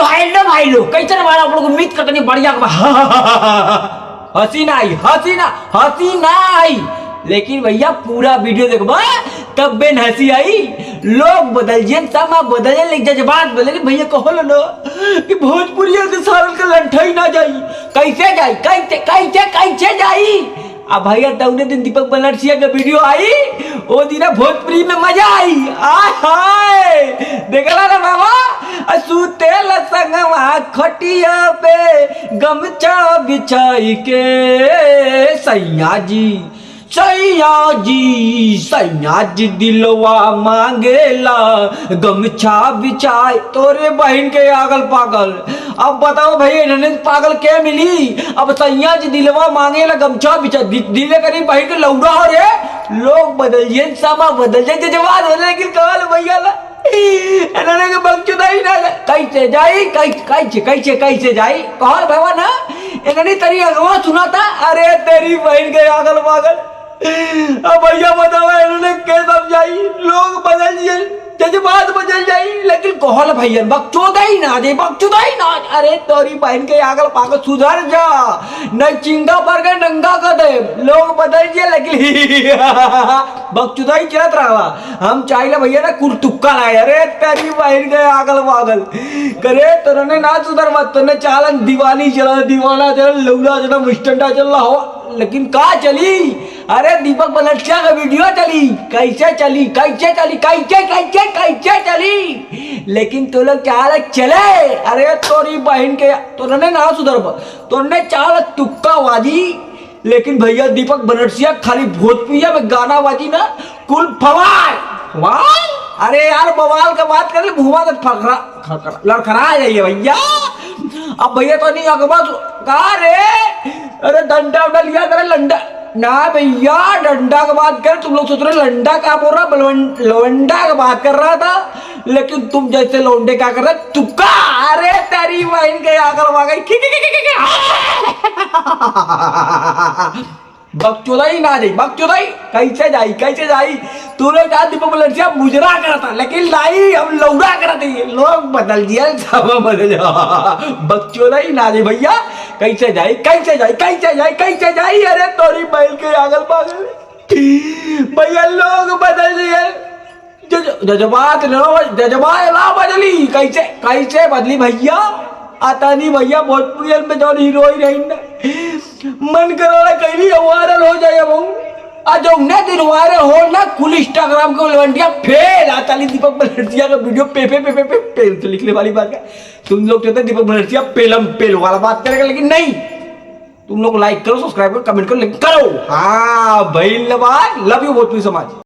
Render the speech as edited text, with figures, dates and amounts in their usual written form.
तो हेलो भाई लोग, कैसे हमारा आप लोग उम्मीद करते नहीं बढ़िया हंसी ना आई, लेकिन भैया पूरा वीडियो देखबा तब बेन हंसी आई। लोग बदल जे, समा बदल जे, लेकिन जज्बात बदले। भैया कहो लो कि भोजपुरी के सारल के लंठा ही ना जाई, कैसे जाई, कैसे जाई। अब भैया दौने दिन दीपक बनर्जिया का वीडियो आई, वो दिन भोजपुरी में मजा आई। हाय देखला ना बाबा, सूते संगवा खटिया पे गमछा बिछाई के, सैया जी दिलवा मांगेला गमछा बिछाए तोरे बहन के आगल पागल। अब बताओ भैया इन्होंने पागल क्या मिली। अब सैया जी दिलवा मांगेला गमछा बिछा, दिले करी बहन के लौड़ा हो रे। लोग बदलिए, समा बदल जाए, जवाब बदल, लेकिन कल भैया ला इन्होंने के बकचोदाई ना कैसे जाई, कैसे जाई कहल भैया ना। इन्होंने तेरी अगवा सुना था, अरे तेरी बहन के आगल पागल। अब भैया बताओ इन्होंने क्या समझाई। लोग बदल दिए, जज्बात बदल जाई, लेकिन कहल भैया बकचोदाई ना दे, बकचोदाई ना। अरे तोरी बहन के आगल पागल सुधर जा, न चिंगा पर के नंगा कर दे। लोग बदल दिए, लेकिन बकचोदाई चलत रहा। हम चाहिए भैया ना कुल तुक्का लाए, अरे तेरी बहन के आगल पागल करे। तोरने ना सुधर मत, तोने चालन दीवानी चला, दीवाना चला, लौड़ा चला, मुस्टंडा चल रहा हो, लेकिन का चली। अरे दीपक बनर्जिया का वीडियो चली, कैसे चली, लेकिन तो लोग चाल चले। अरे तोरी बहन के तोरने ना सुधर, तोरने चाल तुक्का बाजी। लेकिन भैया दीपक बनर्जिया खाली भोजपुरिया में गाना बाजी ना, कुल फवाल। अरे यार बवाल का बात कर ले, भुआ का लड़खड़ा जाइए भैया। अब भैया तो नहीं अगवा कहा रे, अरे डंडा उडा लिया करे, लंडा ना भैया, डंडा का बात कर। तुम लोग सोच रहे लंडा का बोल रहा, लवंडा का बात कर रहा था, लेकिन तुम जैसे लौंडे क्या कर रहे तुक्का। अरे तेरी बहन के आकर वागई बकचोदाई ना जाई, बकचोदाई कैसे जाई। तू लोग आज दीपक बनर्जिया मुजरा करता, लेकिन लाई हम लौड़ा करते। लोग बदल दिया, सब बदल जा, बकचोदाई ना जाई भैया। कैसे जाई। अरे तोरी बैल के आगल पागल भैया, लोग बदल दिए, जज्बात ना बदली। कैसे बदली भैया, आता नहीं भैया। भोजपुरी में जो हीरोइन है, मन करो कहीं वायरल हो जाए। आज दिन वायरल हो ना, कुल इंस्टाग्राम को लवंडिया फेल आता नहीं। दीपक बनर्जिया का वीडियो पे तो लिखने वाली बात है। तुम लोग चाहते दीपक बनर्जिया पेल वाला बात करेगा, लेकिन नहीं। तुम लोग लाइक करो, सब्सक्राइब करो, कमेंट करो, लेकिन करो। हाँ भाई, लव यू भोजपुरी समाज।